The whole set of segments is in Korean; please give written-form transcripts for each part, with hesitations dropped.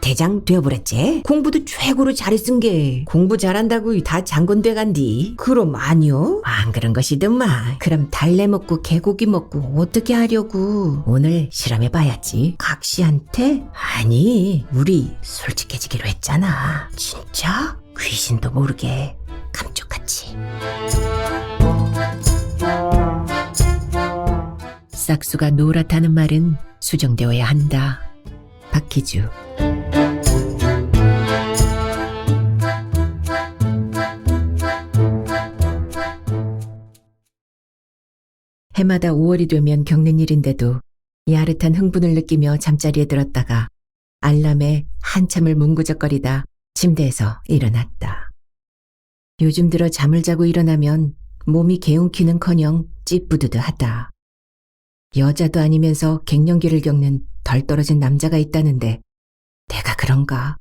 대장 되어버렸지? 공부도 최고로 잘했은 게 공부 잘한다고 다 장군 돼간디. 그럼 아니요? 안 그런 것이더만. 그럼 달래 먹고 개고기 먹고 어떻게 하려고? 오늘 실험해봐야지. 각시한테? 아니, 우리 솔직해지기로 했잖아. 진짜? 귀신도 모르게 감쪽같이. 싹수가 노랗다는 말은 수정되어야 한다. 박희주. 해마다 5월이 되면 겪는 일인데도 야릇한 흥분을 느끼며 잠자리에 들었다가 알람에 한참을 뭉구적거리다 침대에서 일어났다. 요즘 들어 잠을 자고 일어나면 몸이 개운키는커녕 찌뿌드드하다. 여자도 아니면서 갱년기를 겪는 덜 떨어진 남자가 있다는데 내가 그런가?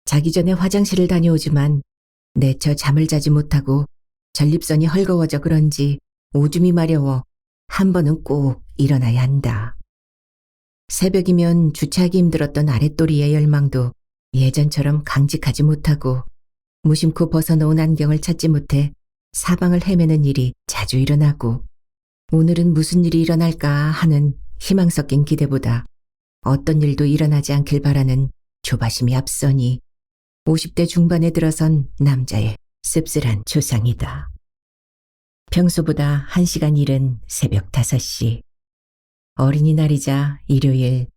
자기 전에 화장실을 다녀오지만 내처 잠을 자지 못하고 전립선이 헐거워져 그런지 오줌이 마려워 한 번은 꼭 일어나야 한다. 새벽이면 주차하기 힘들었던 아랫도리의 열망도 예전처럼 강직하지 못하고 무심코 벗어놓은 안경을 찾지 못해 사방을 헤매는 일이 자주 일어나고 오늘은 무슨 일이 일어날까 하는 희망 섞인 기대보다 어떤 일도 일어나지 않길 바라는 조바심이 앞서니 50대 중반에 들어선 남자의 씁쓸한 조상이다. 평소보다 1시간 이른 새벽 5시. 어린이날이자 일요일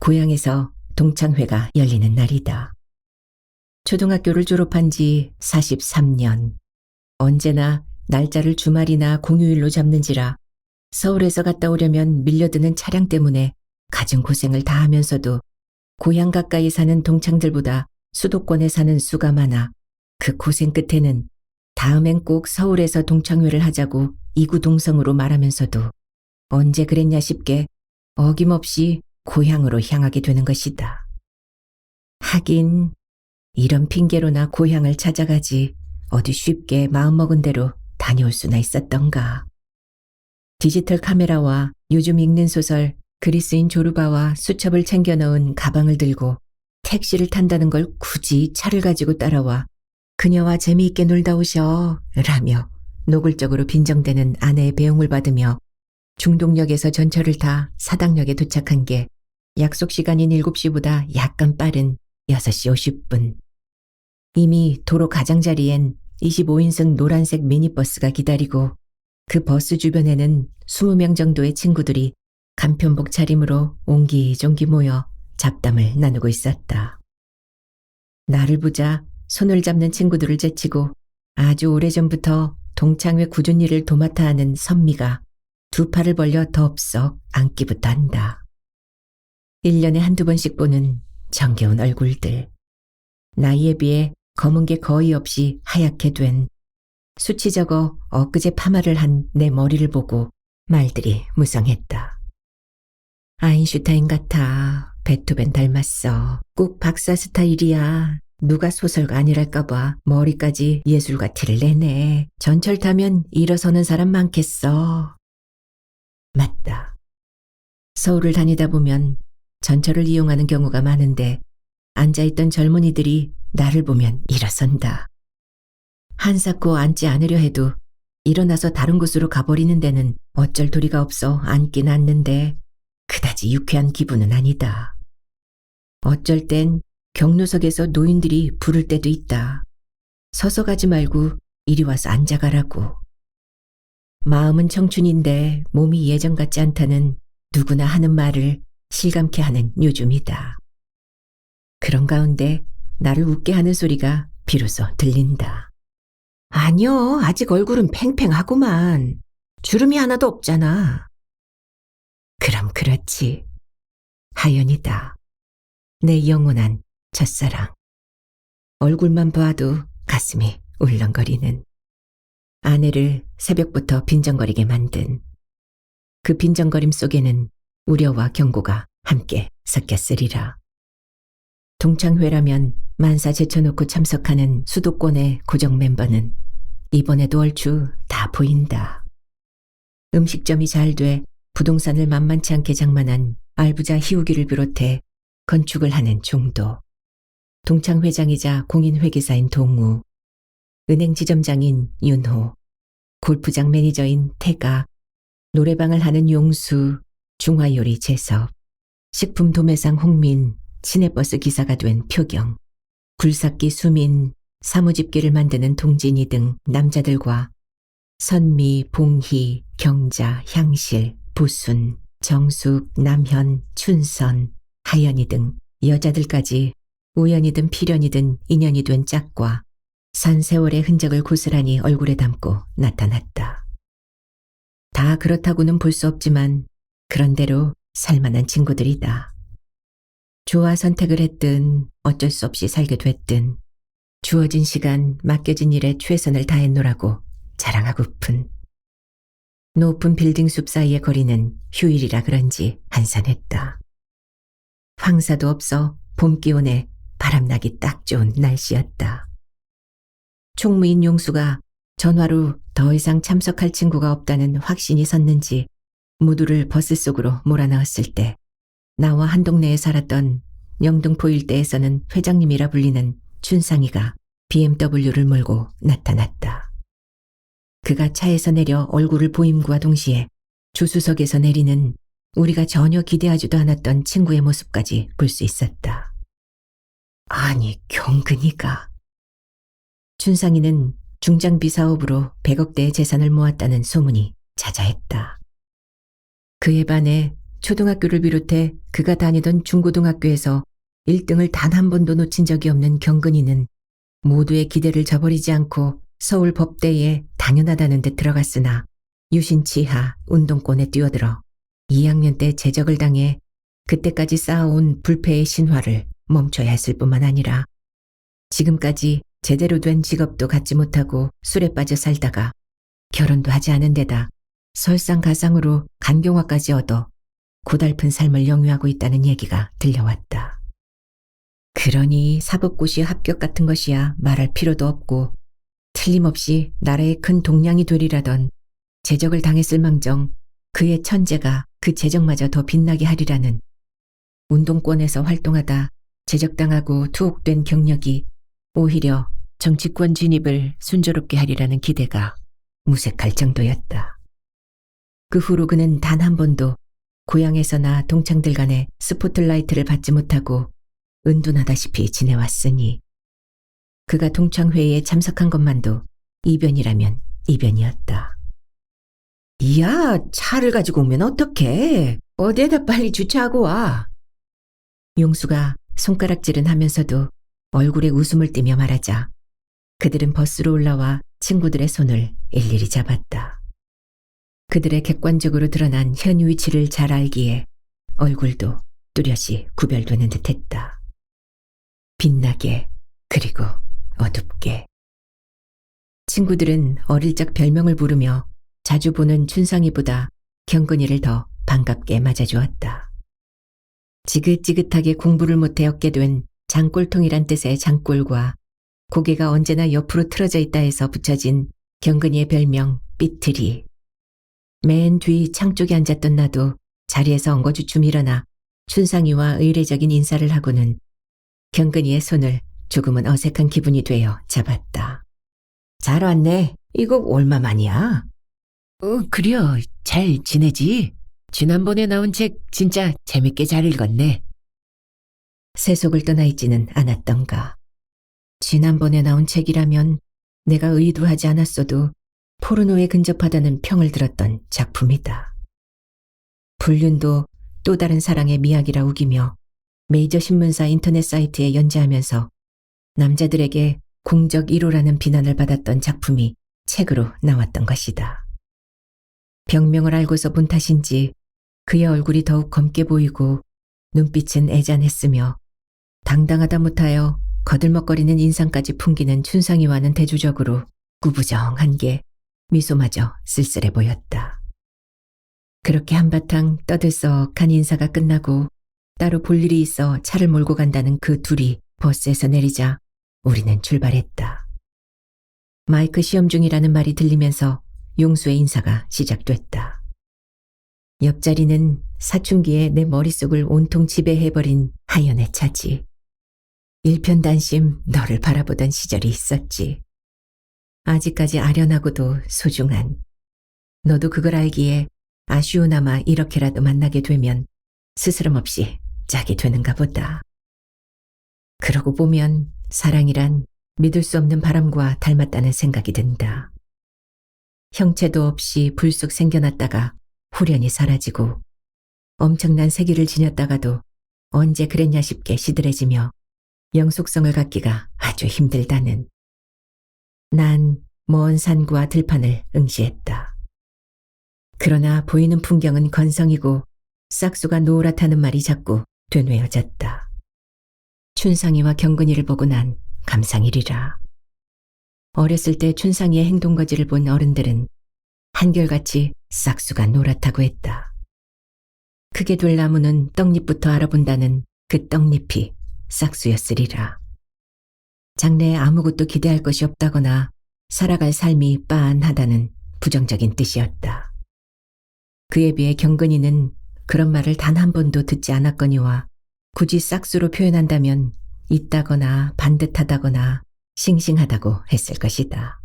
고향에서 동창회가 열리는 날이다. 초등학교를 졸업한 지 43년. 언제나 날짜를 주말이나 공휴일로 잡는지라 서울에서 갔다 오려면 밀려드는 차량 때문에 갖은 고생을 다하면서도 고향 가까이 사는 동창들보다 수도권에 사는 수가 많아 그 고생 끝에는 다음엔 꼭 서울에서 동창회를 하자고 이구동성으로 말하면서도 언제 그랬냐 싶게 어김없이 고향으로 향하게 되는 것이다. 하긴 이런 핑계로나 고향을 찾아가지 어디 쉽게 마음먹은 대로 다녀올 수나 있었던가. 디지털 카메라와 요즘 읽는 소설 그리스인 조르바와 수첩을 챙겨 넣은 가방을 들고 택시를 탄다는 걸 굳이 차를 가지고 따라와 그녀와 재미있게 놀다 오셔 라며 노골적으로 빈정대는 아내의 배웅을 받으며 중동역에서 전철을 타 사당역에 도착한 게 약속 시간인 7시보다 약간 빠른 6시 50분. 이미 도로 가장자리엔 25인승 노란색 미니버스가 기다리고 그 버스 주변에는 20명 정도의 친구들이 간편복 차림으로 옹기종기 모여 잡담을 나누고 있었다. 나를 보자 손을 잡는 친구들을 제치고 아주 오래전부터 동창회 꾸준히 일을 도맡아 하는 선미가 두 팔을 벌려 덥석 앉기부터 한다. 1년에 한두 번씩 보는 정겨운 얼굴들. 나이에 비해 검은 게 거의 없이 하얗게 된 수치 적어 엊그제 파마를 한 내 머리를 보고 말들이 무성했다. 아인슈타인 같아. 베토벤 닮았어. 꼭 박사 스타일이야. 누가 소설가 아니랄까봐 머리까지 예술가 티를 내네. 전철 타면 일어서는 사람 많겠어. 맞다. 서울을 다니다 보면 전철을 이용하는 경우가 많은데 앉아있던 젊은이들이 나를 보면 일어선다. 한사코 앉지 않으려 해도 일어나서 다른 곳으로 가버리는 데는 어쩔 도리가 없어 앉긴 앉는데 그다지 유쾌한 기분은 아니다. 어쩔 땐 경로석에서 노인들이 부를 때도 있다. 서서 가지 말고 이리 와서 앉아가라고. 마음은 청춘인데 몸이 예전 같지 않다는 누구나 하는 말을 실감케 하는 요즘이다. 그런 가운데 나를 웃게 하는 소리가 비로소 들린다. 아니요, 아직 얼굴은 팽팽하구만. 주름이 하나도 없잖아. 그럼 그렇지. 하연이다. 내 영원한 첫사랑. 얼굴만 봐도 가슴이 울렁거리는. 아내를 새벽부터 빈정거리게 만든. 그 빈정거림 속에는 우려와 경고가 함께 섞였으리라. 동창회라면 만사 제쳐놓고 참석하는 수도권의 고정 멤버는 이번에도 얼추 다 보인다. 음식점이 잘 돼 부동산을 만만치 않게 장만한 알부자 희우기를 비롯해 건축을 하는 종도, 동창회장이자 공인회계사인 동우, 은행 지점장인 윤호, 골프장 매니저인 태가, 노래방을 하는 용수, 중화요리 재섭, 식품 도매상 홍민, 시내버스 기사가 된 표경, 굴삭기 수민, 사무집게를 만드는 동진이 등 남자들과 선미, 봉희, 경자, 향실, 부순, 정숙, 남현, 춘선, 하연이 등 여자들까지 우연이든 필연이든 인연이 된 짝과 산 세월의 흔적을 고스란히 얼굴에 담고 나타났다. 다 그렇다고는 볼 수 없지만 그런대로 살만한 친구들이다. 좋아 선택을 했든 어쩔 수 없이 살게 됐든 주어진 시간 맡겨진 일에 최선을 다했노라고 자랑하고픈. 높은 빌딩 숲 사이의 거리는 휴일이라 그런지 한산했다. 황사도 없어 봄 기온에 바람나기 딱 좋은 날씨였다. 총무인 용수가 전화로 더 이상 참석할 친구가 없다는 확신이 섰는지 무두를 버스 속으로 몰아넣었을 때 나와 한 동네에 살았던 영등포 일대에서는 회장님이라 불리는 춘상이가 BMW를 몰고 나타났다. 그가 차에서 내려 얼굴을 보임과 동시에 조수석에서 내리는 우리가 전혀 기대하지도 않았던 친구의 모습까지 볼 수 있었다. 아니, 경근이가. 춘상이는 중장비 사업으로 100억대의 재산을 모았다는 소문이 자자했다. 그에 반해 초등학교를 비롯해 그가 다니던 중고등학교에서 1등을 단 한 번도 놓친 적이 없는 경근이는 모두의 기대를 저버리지 않고 서울 법대에 당연하다는 데 들어갔으나 유신치하 운동권에 뛰어들어 2학년 때 제적을 당해 그때까지 쌓아온 불패의 신화를 멈춰야 했을 뿐만 아니라 지금까지 제대로 된 직업도 갖지 못하고 술에 빠져 살다가 결혼도 하지 않은 데다 설상가상으로 간경화까지 얻어 고달픈 삶을 영위하고 있다는 얘기가 들려왔다. 그러니 사법고시 합격 같은 것이야 말할 필요도 없고 틀림없이 나라의 큰 동량이 되리라던 제적을 당했을 망정 그의 천재가 그 제적마저 더 빛나게 하리라는 운동권에서 활동하다 제적당하고 투옥된 경력이 오히려 정치권 진입을 순조롭게 하리라는 기대가 무색할 정도였다. 그 후로 그는 단 한 번도 고향에서나 동창들 간에 스포트라이트를 받지 못하고 은둔하다시피 지내왔으니 그가 동창회의에 참석한 것만도 이변이라면 이변이었다. 이야, 차를 가지고 오면 어떡해? 어디에다 빨리 주차하고 와. 용수가 손가락질은 하면서도 얼굴에 웃음을 띠며 말하자 그들은 버스로 올라와 친구들의 손을 일일이 잡았다. 그들의 객관적으로 드러난 현 위치를 잘 알기에 얼굴도 뚜렷이 구별되는 듯했다. 빛나게 그리고 어둡게. 친구들은 어릴 적 별명을 부르며 자주 보는 춘상이보다 경근이를 더 반갑게 맞아주었다. 지긋지긋하게 공부를 못해 얻게 된 장꼴통이란 뜻의 장꼴과 고개가 언제나 옆으로 틀어져 있다 해서 붙여진 경근이의 별명 삐틀이. 맨 뒤 창 쪽에 앉았던 나도 자리에서 엉거주춤 일어나 춘상이와 의례적인 인사를 하고는 경근이의 손을 조금은 어색한 기분이 되어 잡았다. 잘 왔네. 이거 얼마만이야? 그려. 잘 지내지? 지난번에 나온 책 진짜 재밌게 잘 읽었네. 세속을 떠나 있지는 않았던가. 지난번에 나온 책이라면 내가 의도하지 않았어도 포르노에 근접하다는 평을 들었던 작품이다. 불륜도 또 다른 사랑의 미학이라 우기며 메이저 신문사 인터넷 사이트에 연재하면서 남자들에게 공적 1호라는 비난을 받았던 작품이 책으로 나왔던 것이다. 병명을 알고서 본 탓인지 그의 얼굴이 더욱 검게 보이고 눈빛은 애잔했으며 당당하다 못하여 거들먹거리는 인상까지 풍기는 춘상이와는 대조적으로 구부정한 게 미소마저 쓸쓸해 보였다. 그렇게 한바탕 떠들썩한 인사가 끝나고 따로 볼 일이 있어 차를 몰고 간다는 그 둘이 버스에서 내리자 우리는 출발했다. 마이크 시험 중이라는 말이 들리면서 용수의 인사가 시작됐다. 옆자리는 사춘기에 내 머릿속을 온통 지배해버린 하연의 차지. 일편단심 너를 바라보던 시절이 있었지. 아직까지 아련하고도 소중한. 너도 그걸 알기에 아쉬우나마 이렇게라도 만나게 되면 스스럼 없이 짝이 되는가 보다. 그러고 보면 사랑이란 믿을 수 없는 바람과 닮았다는 생각이 든다. 형체도 없이 불쑥 생겨났다가 후련히 사라지고 엄청난 세기를 지녔다가도 언제 그랬냐 싶게 시들해지며 영속성을 갖기가 아주 힘들다는. 난 먼 산과 들판을 응시했다. 그러나 보이는 풍경은 건성이고 싹수가 노랗다는 말이 자꾸 되뇌어졌다. 춘상이와 경근이를 보고 난 감상이리라. 어렸을 때 춘상이의 행동거지를 본 어른들은 한결같이 싹수가 노랗다고 했다. 크게 될 나무는 떡잎부터 알아본다는 그 떡잎이 싹수였으리라. 장래에 아무것도 기대할 것이 없다거나 살아갈 삶이 빤하다는 부정적인 뜻이었다. 그에 비해 경근이는 그런 말을 단 한 번도 듣지 않았거니와 굳이 싹수로 표현한다면 있다거나 반듯하다거나 싱싱하다고 했을 것이다.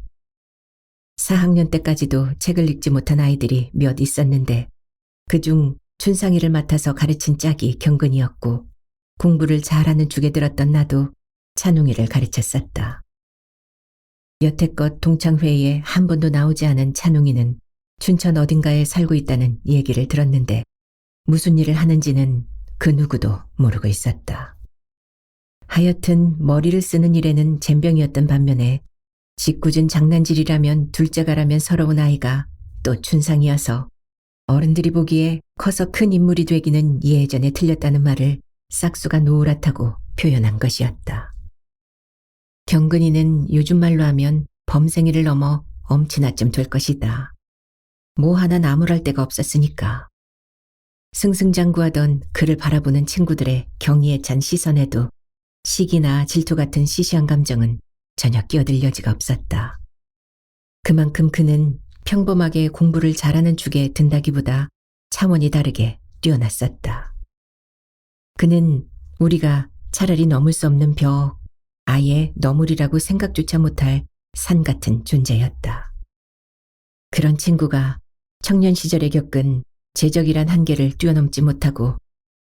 4학년 때까지도 책을 읽지 못한 아이들이 몇 있었는데 그중 춘상이를 맡아서 가르친 짝이 경근이었고 공부를 잘하는 죽에 들었던 나도 찬웅이를 가르쳤었다. 여태껏 동창회의에 한 번도 나오지 않은 찬웅이는 춘천 어딘가에 살고 있다는 얘기를 들었는데 무슨 일을 하는지는 그 누구도 모르고 있었다. 하여튼 머리를 쓰는 일에는 젬병이었던 반면에 짓궂은 장난질이라면 둘째가라면 서러운 아이가 또 춘상이어서 어른들이 보기에 커서 큰 인물이 되기는 예전에 틀렸다는 말을 싹수가 노랗다고 표현한 것이었다. 경근이는 요즘 말로 하면 범생이를 넘어 엄친아쯤 될 것이다. 뭐 하나 나무랄 데가 없었으니까. 승승장구하던 그를 바라보는 친구들의 경의에 찬 시선에도 시기나 질투 같은 시시한 감정은 전혀 끼어들 여지가 없었다. 그만큼 그는 평범하게 공부를 잘하는 축에 든다기보다 차원이 다르게 뛰어났었다. 그는 우리가 차라리 넘을 수 없는 벽, 아예 넘으리라고 생각조차 못할 산 같은 존재였다. 그런 친구가 청년 시절에 겪은 재적이란 한계를 뛰어넘지 못하고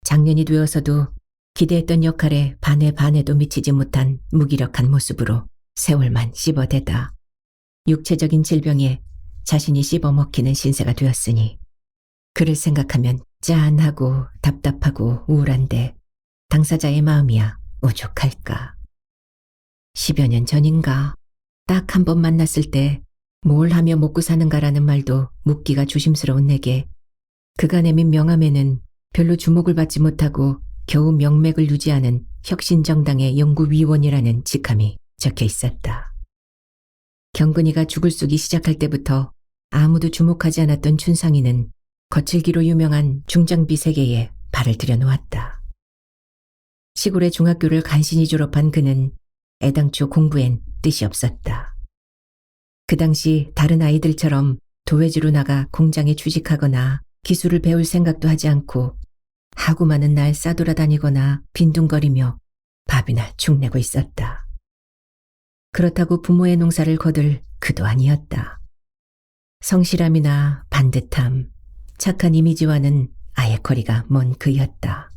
장년이 되어서도 기대했던 역할에 반에도 미치지 못한 무기력한 모습으로 세월만 씹어대다 육체적인 질병에 자신이 씹어먹히는 신세가 되었으니 그를 생각하면 짠하고 답답하고 우울한데 당사자의 마음이야 오죽할까. 10여 년 전인가 딱 한 번 만났을 때 뭘 하며 먹고 사는가라는 말도 묻기가 조심스러운 내게 그가 내민 명함에는 별로 주목을 받지 못하고 겨우 명맥을 유지하는 혁신정당의 연구위원이라는 직함이 적혀 있었다. 경근이가 죽을 쏘기 시작할 때부터 아무도 주목하지 않았던 춘상이는 거칠기로 유명한 중장비 세계에 발을 들여놓았다. 시골의 중학교를 간신히 졸업한 그는 애당초 공부엔 뜻이 없었다. 그 당시 다른 아이들처럼 도외지로 나가 공장에 취직하거나 기술을 배울 생각도 하지 않고 하고 많은 날 싸돌아다니거나 빈둥거리며 밥이나 축내고 있었다. 그렇다고 부모의 농사를 거둘 그도 아니었다. 성실함이나 반듯함, 착한 이미지와는 아예 거리가 먼 그였다.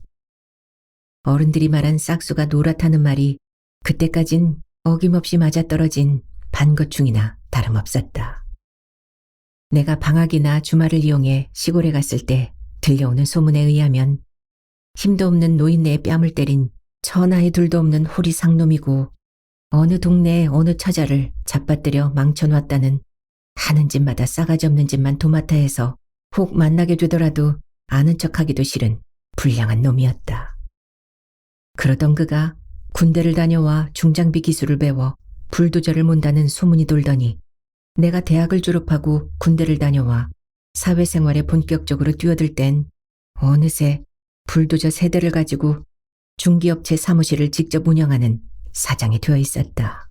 어른들이 말한 싹수가 노랗다는 말이 그때까진 어김없이 맞아떨어진 반거충이나 다름없었다. 내가 방학이나 주말을 이용해 시골에 갔을 때 들려오는 소문에 의하면 힘도 없는 노인네의 뺨을 때린 천하에 둘도 없는 호리 상놈이고 어느 동네에 어느 처자를 잡아뜨려 망쳐놨다는 하는 짓마다 싸가지 없는 짓만 도맡아 해서 혹 만나게 되더라도 아는 척하기도 싫은 불량한 놈이었다. 그러던 그가 군대를 다녀와 중장비 기술을 배워 불도저를 몬다는 소문이 돌더니 내가 대학을 졸업하고 군대를 다녀와 사회생활에 본격적으로 뛰어들 땐 어느새 불도저 세대를 가지고 중기업체 사무실을 직접 운영하는 사장이 되어 있었다.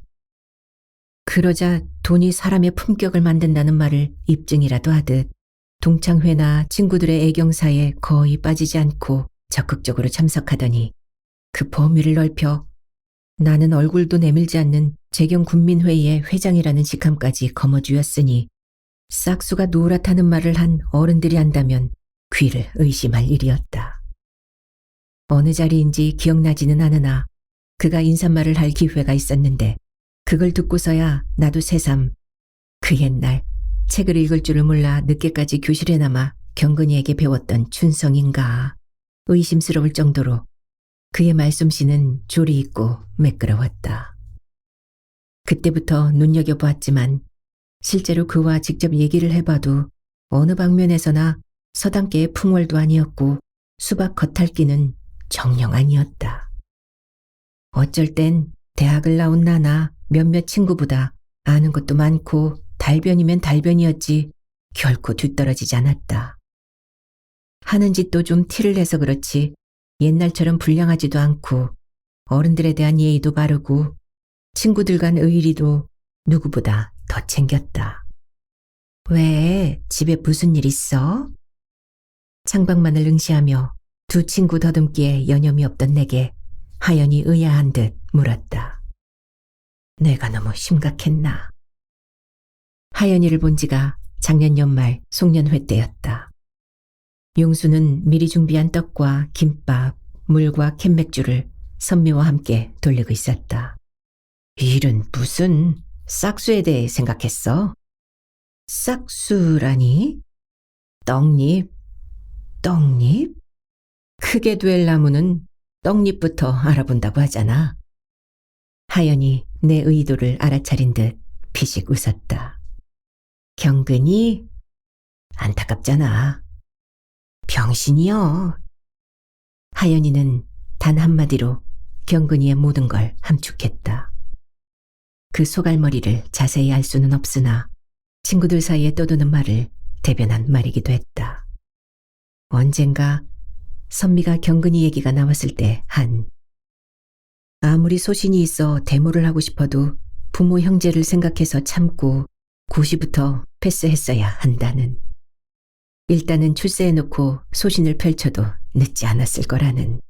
그러자 돈이 사람의 품격을 만든다는 말을 입증이라도 하듯 동창회나 친구들의 애경사에 거의 빠지지 않고 적극적으로 참석하더니 그 범위를 넓혀 나는 얼굴도 내밀지 않는 재경군민회의의 회장이라는 직함까지 거머쥐었으니 싹수가 노랗다는 말을 한 어른들이 한다면 귀를 의심할 일이었다. 어느 자리인지 기억나지는 않으나 그가 인사말을 할 기회가 있었는데 그걸 듣고서야 나도 새삼 그 옛날 책을 읽을 줄을 몰라 늦게까지 교실에 남아 경근이에게 배웠던 춘성인가 의심스러울 정도로 그의 말솜씨는 조리 있고 매끄러웠다. 그때부터 눈여겨보았지만 실제로 그와 직접 얘기를 해봐도 어느 방면에서나 서당계의 풍월도 아니었고 수박 겉핥기는 정녕 아니었다. 어쩔 땐 대학을 나온 나나 몇몇 친구보다 아는 것도 많고 달변이면 달변이었지 결코 뒤떨어지지 않았다. 하는 짓도 좀 티를 내서 그렇지 옛날처럼 불량하지도 않고 어른들에 대한 예의도 바르고 친구들 간 의리도 누구보다 더 챙겼다. 왜 집에 무슨 일 있어? 창밖만을 응시하며 두 친구 더듬기에 여념이 없던 내게 하연이 의아한 듯 물었다. 내가 너무 심각했나? 하연이를 본 지가 작년 연말 송년회 때였다. 용수는 미리 준비한 떡과 김밥, 물과 캔맥주를 선미와 함께 돌리고 있었다. 일은 무슨 싹수에 대해 생각했어? 싹수라니? 떡잎? 떡잎? 크게 될 나무는 떡잎부터 알아본다고 하잖아. 하연이 내 의도를 알아차린 듯 피식 웃었다. 경근이? 안타깝잖아. 병신이여. 하연이는 단 한마디로 경근이의 모든 걸 함축했다. 그 소갈머리를 자세히 알 수는 없으나 친구들 사이에 떠도는 말을 대변한 말이기도 했다. 언젠가 선미가 경근이 얘기가 나왔을 때 아무리 소신이 있어 데모를 하고 싶어도 부모 형제를 생각해서 참고 고시부터 패스했어야 한다는. 일단은 출세해놓고 소신을 펼쳐도 늦지 않았을 거라는.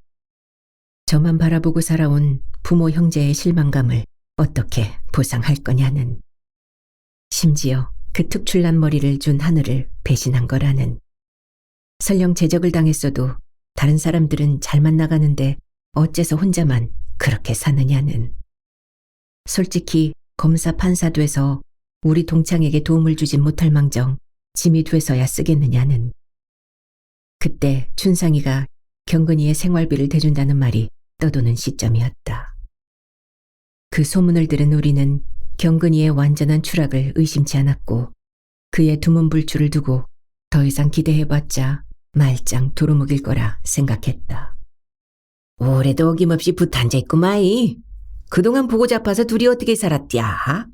저만 바라보고 살아온 부모 형제의 실망감을 어떻게 보상할 거냐는. 심지어 그 특출난 머리를 준 하늘을 배신한 거라는. 설령 제적을 당했어도 다른 사람들은 잘만 나가는데 어째서 혼자만 그렇게 사느냐는. 솔직히 검사 판사 돼서 우리 동창에게 도움을 주진 못할 망정 짐이 돼서야 쓰겠느냐는. 그때 춘상이가 경근이의 생활비를 대준다는 말이 떠도는 시점이었다. 그 소문을 들은 우리는 경근이의 완전한 추락을 의심치 않았고 그의 두문불출을 두고 더 이상 기대해봤자 말짱 도루묵일 거라 생각했다. 올해도 어김없이 붙어앉아있구마이. 그동안 보고 잡아서 둘이 어떻게 살았디야?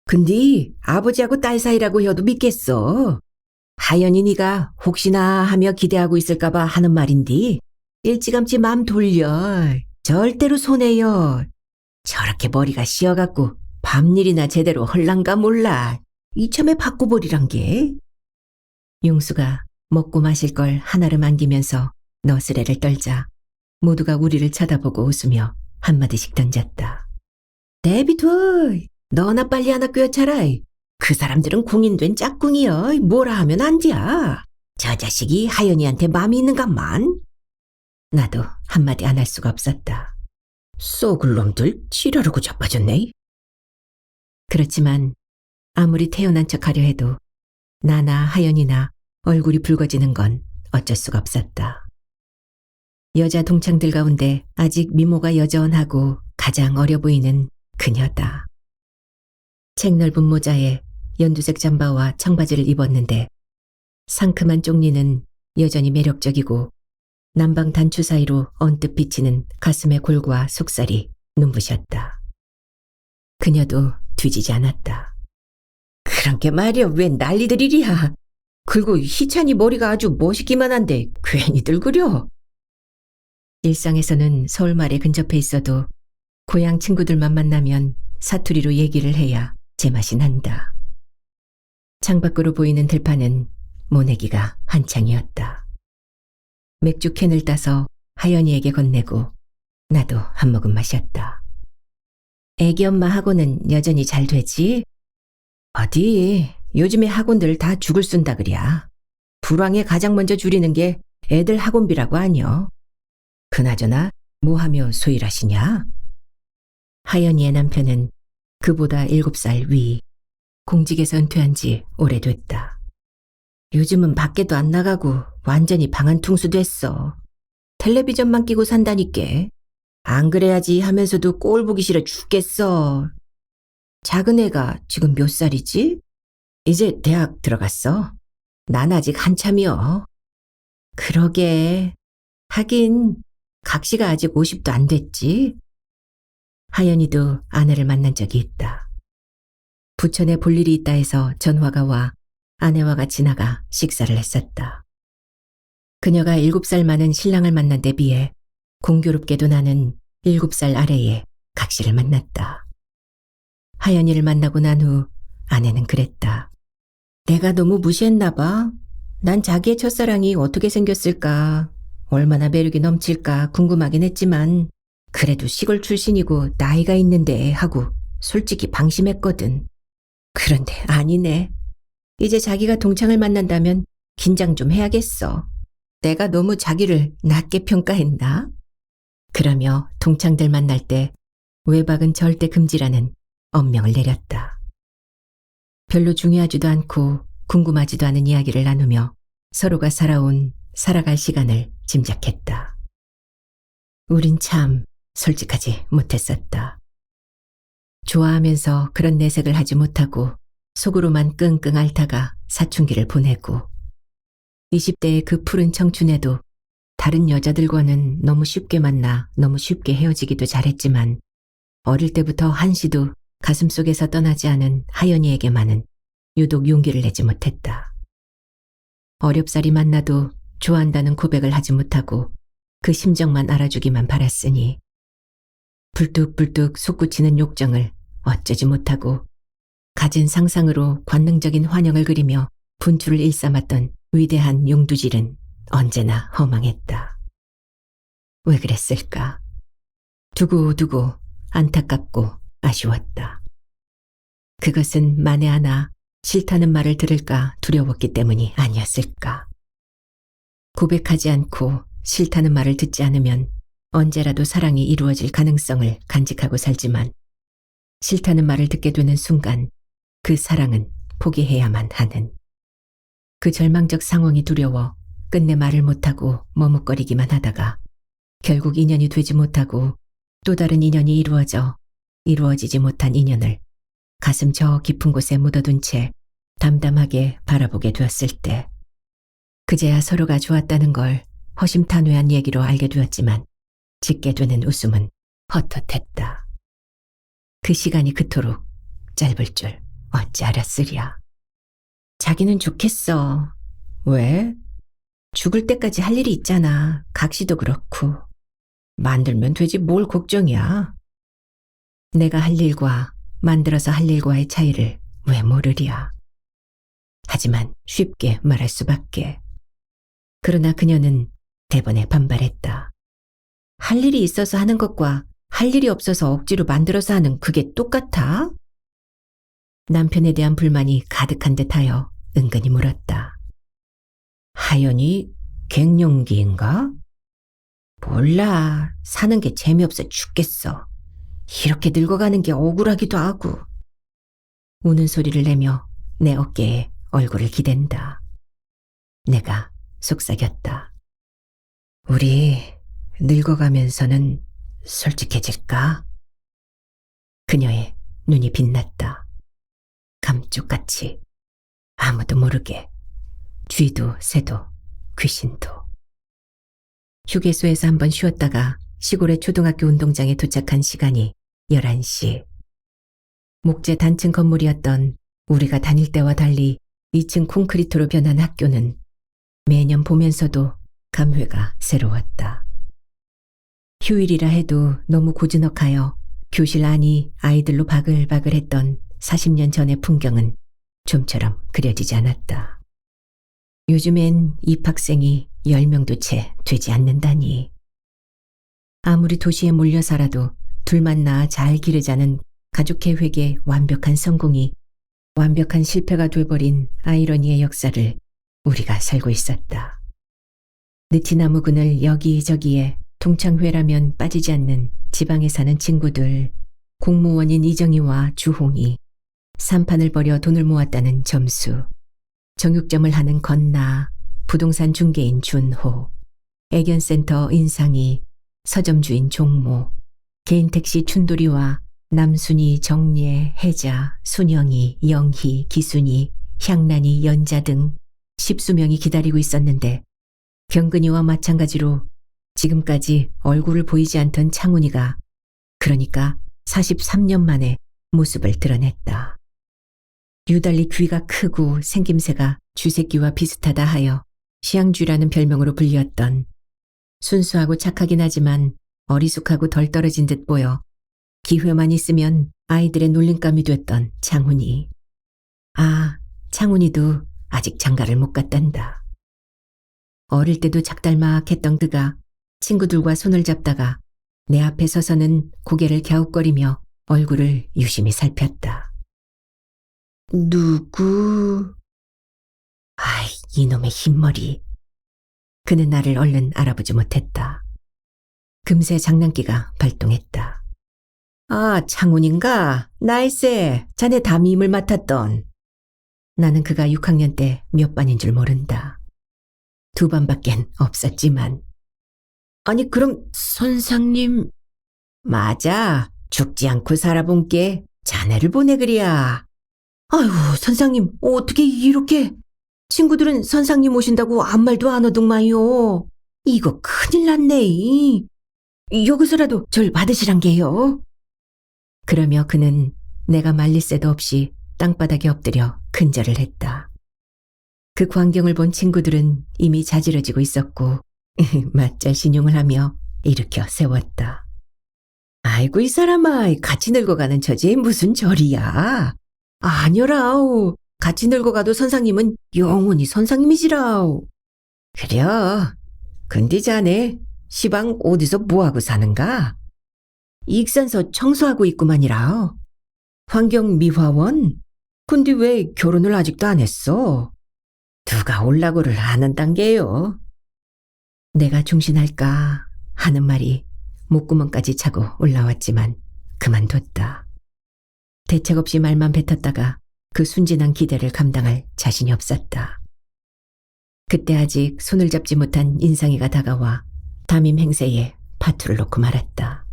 근데 아버지하고 딸 사이라고 해도 믿겠어. 하연이 네가 혹시나 하며 기대하고 있을까봐 하는 말인데 일찌감치 맘 돌려. 절대로 손해요. 저렇게 머리가 씌어갖고 밤일이나 제대로 헐란가 몰라. 이참에 바꿔버리란 게. 용수가 먹고 마실 걸 하나를 안기면서 너스레를 떨자 모두가 우리를 쳐다보고 웃으며 한마디씩 던졌다. 데비드, 너나 빨리 하나 꿰어차라. 그 사람들은 궁인된 짝꿍이여. 뭐라 하면 안 돼야. 저 자식이 하연이한테 마음이 있는가만. 나도 한마디 안 할 수가 없었다. 썩을 놈들 지랄하고 자빠졌네. 그렇지만 아무리 태어난 척하려 해도 나나 하연이나 얼굴이 붉어지는 건 어쩔 수가 없었다. 여자 동창들 가운데 아직 미모가 여전하고 가장 어려 보이는 그녀다. 책 넓은 모자에 연두색 잠바와 청바지를 입었는데 상큼한 쪽니는 여전히 매력적이고 남방 단추 사이로 언뜻 비치는 가슴의 골과 속살이 눈부셨다. 그녀도 뒤지지 않았다. 그런 게 말이야 왜 난리들 이리야. 그리고 희찬이 머리가 아주 멋있기만 한데 괜히들 그려. 일상에서는 서울 말에 근접해 있어도 고향 친구들만 만나면 사투리로 얘기를 해야 제맛이 난다. 창밖으로 보이는 들판은 모내기가 한창이었다. 맥주 캔을 따서 하연이에게 건네고 나도 한 모금 마셨다. 애기 엄마하고는 여전히 잘 되지? 어디 요즘에 학원들 다 죽을 쓴다 그랴. 불황에 가장 먼저 줄이는 게 애들 학원비라고 아니여. 그나저나 뭐하며 소일하시냐? 하연이의 남편은 그보다 7살 위, 공직에서 은퇴한 지 오래됐다. 요즘은 밖에도 안 나가고 완전히 방한퉁수 됐어. 텔레비전만 끼고 산다니께. 안 그래야지 하면서도 꼴 보기 싫어 죽겠어. 작은 애가 지금 몇 살이지? 이제 대학 들어갔어. 난 아직 한참이여. 그러게. 하긴 각시가 아직 50도 안 됐지. 하연이도 아내를 만난 적이 있다. 부천에 볼 일이 있다 해서 전화가 와 아내와 같이 나가 식사를 했었다. 그녀가 7살 많은 신랑을 만난 데 비해 공교롭게도 나는 7살 아래의 각시를 만났다. 하연이를 만나고 난 후 아내는 그랬다. 내가 너무 무시했나 봐. 난 자기의 첫사랑이 어떻게 생겼을까, 얼마나 매력이 넘칠까 궁금하긴 했지만 그래도 시골 출신이고 나이가 있는데 하고 솔직히 방심했거든. 그런데 아니네. 이제 자기가 동창을 만난다면 긴장 좀 해야겠어. 내가 너무 자기를 낮게 평가했나? 그러며 동창들 만날 때 외박은 절대 금지라는 엄명을 내렸다. 별로 중요하지도 않고 궁금하지도 않은 이야기를 나누며 서로가 살아갈 시간을 짐작했다. 우린 참 솔직하지 못했었다. 좋아하면서 그런 내색을 하지 못하고 속으로만 끙끙 앓다가 사춘기를 보내고 20대의 그 푸른 청춘에도 다른 여자들과는 너무 쉽게 만나 너무 쉽게 헤어지기도 잘했지만 어릴 때부터 한시도 가슴속에서 떠나지 않은 하연이에게만은 유독 용기를 내지 못했다. 어렵사리 만나도 좋아한다는 고백을 하지 못하고 그 심정만 알아주기만 바랐으니 불뚝불뚝 솟구치는 욕정을 어쩌지 못하고 가진 상상으로 관능적인 환영을 그리며 분투를 일삼았던 위대한 용두질은 언제나 허망했다. 왜 그랬을까? 두고두고 안타깝고 아쉬웠다. 그것은 만에 하나 싫다는 말을 들을까 두려웠기 때문이 아니었을까? 고백하지 않고 싫다는 말을 듣지 않으면 언제라도 사랑이 이루어질 가능성을 간직하고 살지만 싫다는 말을 듣게 되는 순간 그 사랑은 포기해야만 하는. 그 절망적 상황이 두려워 끝내 말을 못하고 머뭇거리기만 하다가 결국 인연이 되지 못하고 또 다른 인연이 이루어지지 못한 인연을 가슴 저 깊은 곳에 묻어둔 채 담담하게 바라보게 되었을 때 그제야 서로가 좋았다는 걸 허심탄회한 얘기로 알게 되었지만 짓게 되는 웃음은 헛헛했다. 그 시간이 그토록 짧을 줄 어찌 알았으랴. 자기는 좋겠어. 왜? 죽을 때까지 할 일이 있잖아. 각시도 그렇고. 만들면 되지 뭘 걱정이야. 내가 할 일과 만들어서 할 일과의 차이를 왜 모르랴. 하지만 쉽게 말할 수밖에. 그러나 그녀는 대번에 반발했다. 할 일이 있어서 하는 것과 할 일이 없어서 억지로 만들어서 하는 그게 똑같아? 남편에 대한 불만이 가득한 듯하여 은근히 물었다. 하연이 갱년기인가? 몰라. 사는 게 재미없어 죽겠어. 이렇게 늙어가는 게 억울하기도 하고. 우는 소리를 내며 내 어깨에 얼굴을 기댄다. 내가 속삭였다. 우리 늙어가면서는 솔직해질까? 그녀의 눈이 빛났다. 감쪽같이 아무도 모르게 쥐도 새도 귀신도. 휴게소에서 한번 쉬었다가 시골의 초등학교 운동장에 도착한 시간이 11시. 목재 단층 건물이었던 우리가 다닐 때와 달리 2층 콘크리트로 변한 학교는 매년 보면서도 감회가 새로웠다. 휴일이라 해도 너무 고즈넉하여 교실 안이 아이들로 바글바글했던 40년 전의 풍경은 좀처럼 그려지지 않았다. 요즘엔 입학생이 10명도 채 되지 않는다니. 아무리 도시에 몰려 살아도 둘만 낳아 잘 기르자는 가족 계획의 완벽한 성공이 완벽한 실패가 돼버린 아이러니의 역사를 우리가 살고 있었다. 느티나무근을 여기저기에 동창회라면 빠지지 않는 지방에 사는 친구들, 공무원인 이정희와 주홍이, 삼판을 벌여 돈을 모았다는 점수, 정육점을 하는 건나, 부동산 중개인 준호, 애견센터 인상이, 서점주인 종모, 개인택시 춘돌이와 남순이, 정예, 혜자, 순영이, 영희, 기순이, 향란이, 연자 등 10수명이 기다리고 있었는데 경근이와 마찬가지로 지금까지 얼굴을 보이지 않던 창훈이가 그러니까 43년 만에 모습을 드러냈다. 유달리 귀가 크고 생김새가 쥐새끼와 비슷하다 하여 시향쥐라는 별명으로 불렸던 순수하고 착하긴 하지만 어리숙하고 덜 떨어진 듯 보여 기회만 있으면 아이들의 놀림감이 됐던 창훈이. 아, 창훈이도 아직 장가를 못 갔단다. 어릴 때도 작달막했던 그가 친구들과 손을 잡다가 내 앞에 서서는 고개를 갸웃거리며 얼굴을 유심히 살폈다. 누구? 아이, 이놈의 흰머리. 그는 나를 얼른 알아보지 못했다. 금세 장난기가 발동했다. 아, 창훈인가? 나이스, 자네 담임을 맡았던. 나는 그가 6학년 때 몇 반인 줄 모른다. 2반밖엔 없었지만. 아니, 그럼 선상님. 맞아, 죽지 않고 살아본께 자네를 보내 그리야. 아유, 선상님, 어떻게 이렇게. 친구들은 선상님 오신다고 아무 말도 안 하더만요. 이거 큰일 났네. 여기서라도 절 받으시란 게요. 그러며 그는 내가 말릴 새도 없이 땅바닥에 엎드려 근절을 했다. 그 광경을 본 친구들은 이미 자지러지고 있었고 맞자 신용을 하며 일으켜 세웠다. 아이고, 이 사람아, 같이 늙어가는 처지에 무슨 절이야. 아니라우, 같이 늙어가도 선상님은 영원히 선상님이시라우. 그려, 근데 자네 시방 어디서 뭐하고 사는가? 익산서 청소하고 있구만이라. 환경미화원? 근데 왜 결혼을 아직도 안 했어? 누가 올라고를 하는 단계요? 내가 중신할까 하는 말이 목구멍까지 차고 올라왔지만 그만뒀다. 대책 없이 말만 뱉었다가 그 순진한 기대를 감당할 자신이 없었다. 그때 아직 손을 잡지 못한 인상이가 다가와 담임 행세에 파투를 놓고 말았다.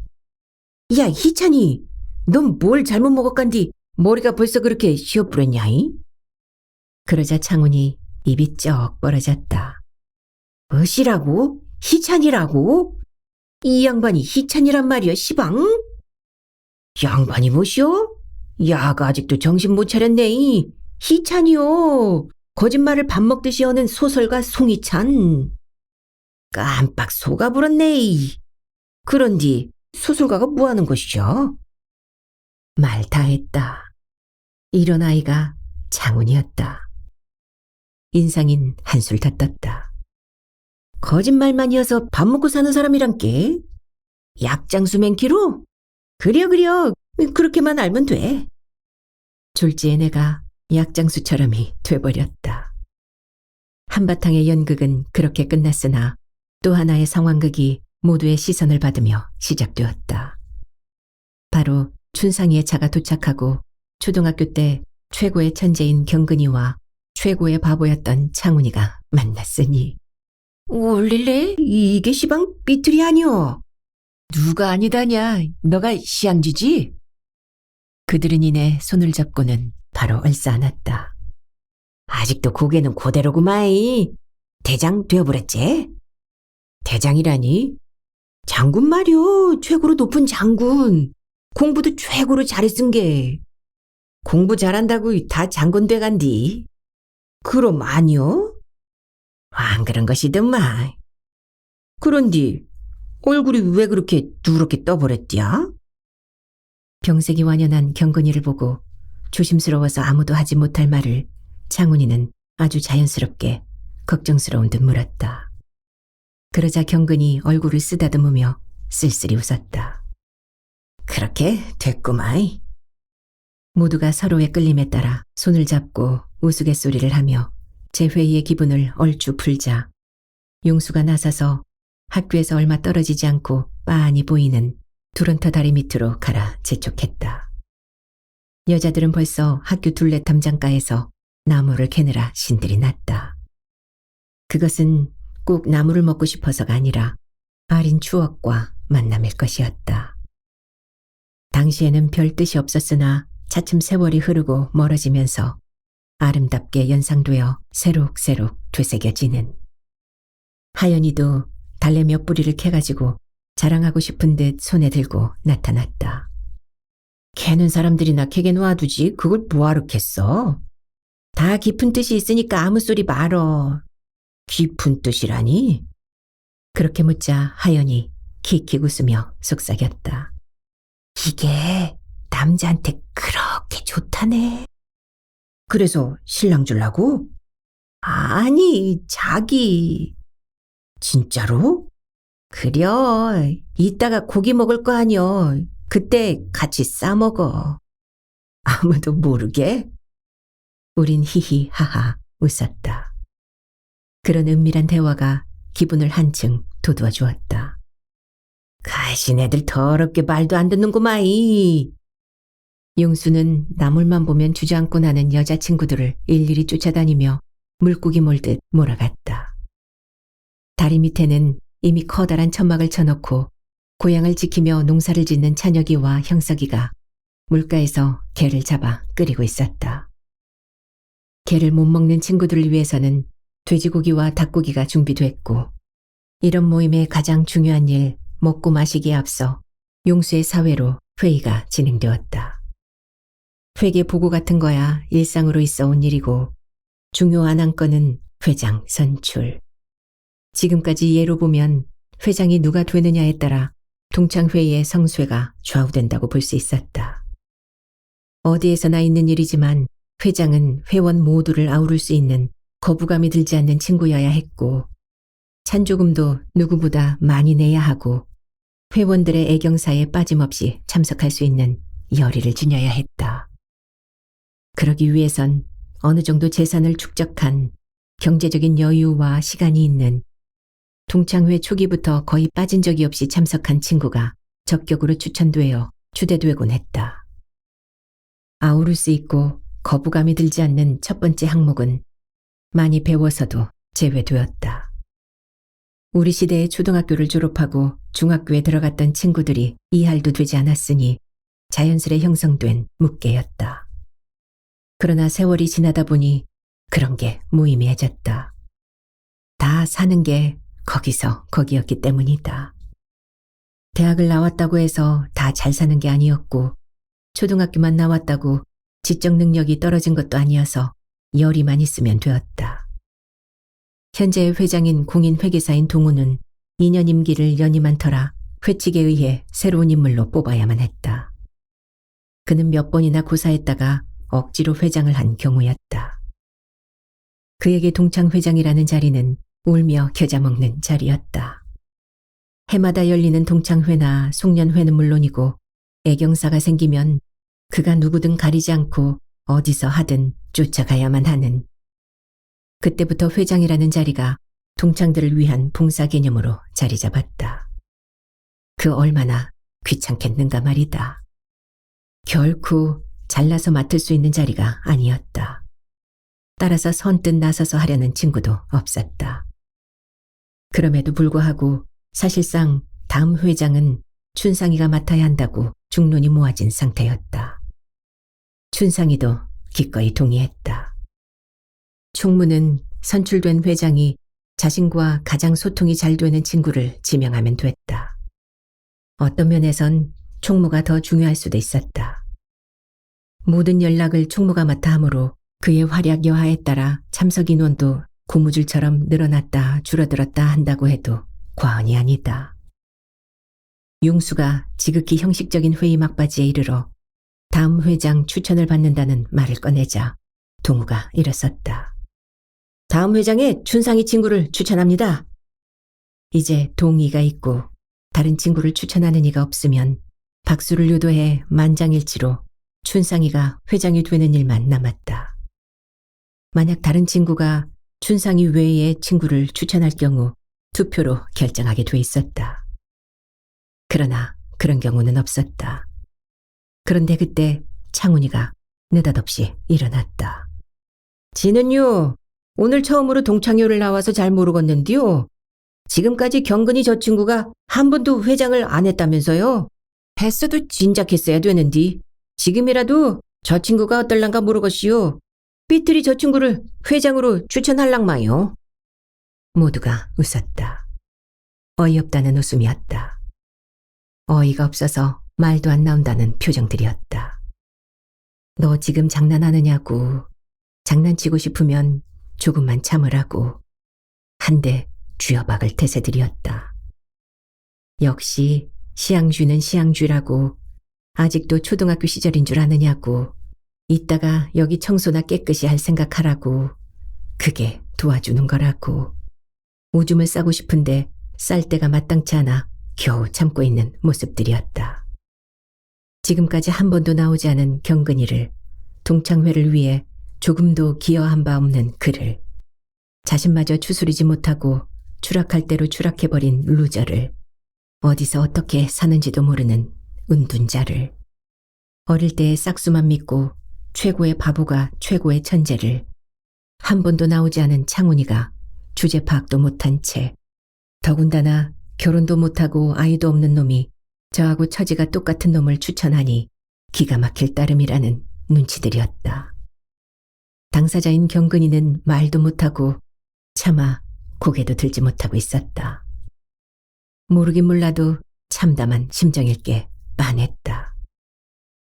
야, 희찬이, 넌 뭘 잘못 먹었간디 머리가 벌써 그렇게 쉬어뿌렸냐이? 그러자 창훈이 입이 쩍 벌어졌다. 무엇이라고? 희찬이라고? 이 양반이 희찬이란 말이야, 시방? 양반이 뭐시오? 야가 아직도 정신 못 차렸네. 희찬이요. 거짓말을 밥 먹듯이 하는 소설가 송희찬. 깜빡 속아버렸네. 그런디 소설가가 뭐하는 것이죠? 말 다 했다. 이런 아이가 창훈이었다. 인상인 한술 다 떴다. 거짓말만이어서 밥 먹고 사는 사람이란께? 약장수 맹키로? 그려, 그렇게만 알면 돼. 졸지에 내가 약장수처럼이 돼버렸다. 한바탕의 연극은 그렇게 끝났으나 또 하나의 상황극이 모두의 시선을 받으며 시작되었다. 바로 춘상이의 차가 도착하고 초등학교 때 최고의 천재인 경근이와 최고의 바보였던 창훈이가 만났으니. 올릴래? 이게 시방 삐뚤이 아니오. 누가 아니다냐, 너가 시향쥐지? 그들은 이내 손을 잡고는 바로 얼싸안았다. 아직도 고개는 그대로구마이. 대장 되어버렸지? 대장이라니? 장군 말이오, 최고로 높은 장군. 공부도 최고로 잘했은 게. 공부 잘한다고 다 장군 돼간디. 그럼 아니오? 안 그런 것이더만. 그런디 얼굴이 왜 그렇게 누렇게 떠버렸디야? 병색이 완연한 경건이를 보고 조심스러워서 아무도 하지 못할 말을 창훈이는 아주 자연스럽게 걱정스러운 듯 물었다. 그러자 경근이 얼굴을 쓰다듬으며 쓸쓸히 웃었다. 그렇게 됐구마이. 모두가 서로의 끌림에 따라 손을 잡고 우스갯소리를 하며 제 회의의 기분을 얼추 풀자 용수가 나서서 학교에서 얼마 떨어지지 않고 빤히 보이는 두런터 다리 밑으로 가라 재촉했다. 여자들은 벌써 학교 둘레 담장가에서 나무를 캐느라 신들이 났다. 그것은 꼭 나무를 먹고 싶어서가 아니라 아린 추억과 만남일 것이었다. 당시에는 별 뜻이 없었으나 차츰 세월이 흐르고 멀어지면서 아름답게 연상되어 새록새록 되새겨지는. 하연이도 달래 몇 뿌리를 캐가지고 자랑하고 싶은 듯 손에 들고 나타났다. 캐는 사람들이나 캐게 놔두지 그걸 뭐하러 캤어? 다 깊은 뜻이 있으니까 아무 소리 말어. 깊은 뜻이라니? 그렇게 묻자 하연이 킥킥 웃으며 속삭였다. 이게 남자한테 그렇게 좋다네. 그래서 신랑 줄라고? 아니, 자기. 진짜로? 그려, 이따가 고기 먹을 거 아니여. 그때 같이 싸먹어. 아무도 모르게? 우린 히히 하하 웃었다. 그런 은밀한 대화가 기분을 한층 돋워 주었다. 가신 애들 더럽게 말도 안 듣는구마이. 용수는 나물만 보면 주저앉고 나는 여자친구들을 일일이 쫓아다니며 물고기 몰듯 몰아갔다. 다리 밑에는 이미 커다란 천막을 쳐놓고 고향을 지키며 농사를 짓는 찬혁이와 형석이가 물가에서 게를 잡아 끓이고 있었다. 게를 못 먹는 친구들을 위해서는 돼지고기와 닭고기가 준비됐고 이런 모임의 가장 중요한 일 먹고 마시기에 앞서 용수의 사회로 회의가 진행되었다. 회계 보고 같은 거야 일상으로 있어 온 일이고 중요한 안건은 회장 선출. 지금까지 예로 보면 회장이 누가 되느냐에 따라 동창회의의 성쇠가 좌우된다고 볼 수 있었다. 어디에서나 있는 일이지만 회장은 회원 모두를 아우를 수 있는 거부감이 들지 않는 친구여야 했고 찬조금도 누구보다 많이 내야 하고 회원들의 애경사에 빠짐없이 참석할 수 있는 열의를 지녀야 했다. 그러기 위해선 어느 정도 재산을 축적한 경제적인 여유와 시간이 있는 동창회 초기부터 거의 빠진 적이 없이 참석한 친구가 적격으로 추천되어 추대되곤 했다. 아우를 수 있고 거부감이 들지 않는 첫 번째 항목은 많이 배워서도 제외되었다. 우리 시대의 초등학교를 졸업하고 중학교에 들어갔던 친구들이 이할도 되지 않았으니 자연스레 형성된 묵계였다. 그러나 세월이 지나다 보니 그런 게 무의미해졌다. 다 사는 게 거기서 거기였기 때문이다. 대학을 나왔다고 해서 다 잘 사는 게 아니었고 초등학교만 나왔다고 지적 능력이 떨어진 것도 아니어서 열의만 있으면 되었다. 현재의 회장인 공인회계사인 동우는 2년 임기를 연임한 터라 회칙에 의해 새로운 인물로 뽑아야만 했다. 그는 몇 번이나 고사했다가 억지로 회장을 한 경우였다. 그에게 동창회장이라는 자리는 울며 겨자 먹는 자리였다. 해마다 열리는 동창회나 송년회는 물론이고 애경사가 생기면 그가 누구든 가리지 않고 어디서 하든 쫓아가야만 하는. 그때부터 회장이라는 자리가 동창들을 위한 봉사 개념으로 자리 잡았다. 그 얼마나 귀찮겠는가 말이다. 결코 잘나서 맡을 수 있는 자리가 아니었다. 따라서 선뜻 나서서 하려는 친구도 없었다. 그럼에도 불구하고 사실상 다음 회장은 춘상이가 맡아야 한다고 중론이 모아진 상태였다. 춘상이도 기꺼이 동의했다. 총무는 선출된 회장이 자신과 가장 소통이 잘 되는 친구를 지명하면 됐다. 어떤 면에선 총무가 더 중요할 수도 있었다. 모든 연락을 총무가 맡아 하므로 그의 활약 여하에 따라 참석 인원도 고무줄처럼 늘어났다 줄어들었다 한다고 해도 과언이 아니다. 용수가 지극히 형식적인 회의 막바지에 이르러 다음 회장 추천을 받는다는 말을 꺼내자 동우가 일었었다. 다음 회장에 춘상이 친구를 추천합니다. 이제 동의가 있고 다른 친구를 추천하는 이가 없으면 박수를 유도해 만장일치로 춘상이가 회장이 되는 일만 남았다. 만약 다른 친구가 춘상이 외의 친구를 추천할 경우 투표로 결정하게 돼 있었다. 그러나 그런 경우는 없었다. 그런데 그때 창훈이가 느닷없이 일어났다. 지는요, 오늘 처음으로 동창회를 나와서 잘 모르겠는데요. 지금까지 경근이 저 친구가 한 번도 회장을 안 했다면서요? 했어도 진작 했어야 되는디. 지금이라도 저 친구가 어떨란가 모르겠시오. 삐뚤이 저 친구를 회장으로 추천할랑마요. 모두가 웃었다. 어이없다는 웃음이었다. 어이가 없어서 말도 안 나온다는 표정들이었다. 너 지금 장난하느냐고. 장난치고 싶으면 조금만 참으라고. 한데 쥐어박을 태세들이었다. 역시 시향쥐는 시향쥐라고. 아직도 초등학교 시절인 줄 아느냐고. 이따가 여기 청소나 깨끗이 할 생각하라고. 그게 도와주는 거라고. 오줌을 싸고 싶은데 쌀 데가 마땅치 않아 겨우 참고 있는 모습들이었다. 지금까지 한 번도 나오지 않은 경근이를, 동창회를 위해 조금도 기여한 바 없는 그를, 자신마저 추스리지 못하고 추락할 대로 추락해버린 루저를, 어디서 어떻게 사는지도 모르는 은둔자를, 어릴 때의 싹수만 믿고 최고의 바보가 최고의 천재를, 한 번도 나오지 않은 창훈이가 주제 파악도 못한 채, 더군다나 결혼도 못하고 아이도 없는 놈이 저하고 처지가 똑같은 놈을 추천하니 기가 막힐 따름이라는 눈치들이었다. 당사자인 경근이는 말도 못하고 차마 고개도 들지 못하고 있었다. 모르긴 몰라도 참담한 심정일게 빤했다.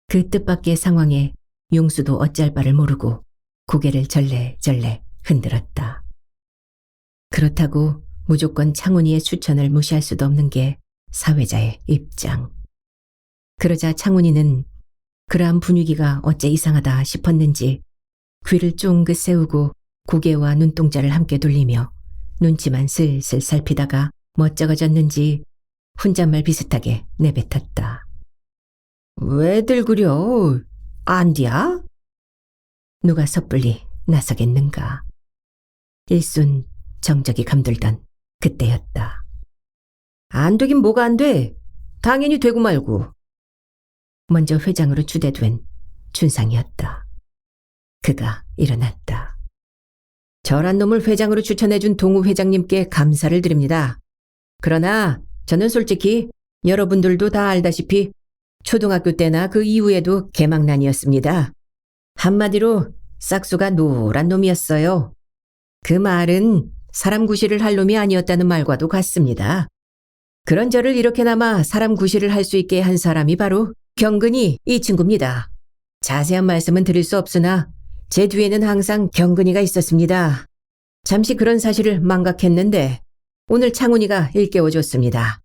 그 뜻밖의 상황에 용수도 어쩔 바를 모르고 고개를 절레절레 흔들었다. 그렇다고 무조건 창훈이의 추천을 무시할 수도 없는 게 사회자의 입장. 그러자 창훈이는 그러한 분위기가 어째 이상하다 싶었는지 귀를 쫑긋 세우고 고개와 눈동자를 함께 돌리며 눈치만 슬슬 살피다가 멋쩍어졌는지 혼잣말 비슷하게 내뱉었다. 왜들 그려? 안디야? 누가 섣불리 나서겠는가. 일순 정적이 감돌던 그때였다. 안 되긴 뭐가 안 돼. 당연히 되고 말고. 먼저 회장으로 추대된 춘상이었다. 그가 일어났다. 저란 놈을 회장으로 추천해준 동우 회장님께 감사를 드립니다. 그러나 저는 솔직히 여러분들도 다 알다시피 초등학교 때나 그 이후에도 개망난이었습니다. 한마디로 싹수가 노란 놈이었어요. 그 말은 사람 구실을 할 놈이 아니었다는 말과도 같습니다. 그런 저를 이렇게나마 사람 구실을 할 수 있게 한 사람이 바로 경근이 이 친구입니다. 자세한 말씀은 드릴 수 없으나 제 뒤에는 항상 경근이가 있었습니다. 잠시 그런 사실을 망각했는데 오늘 창훈이가 일깨워줬습니다.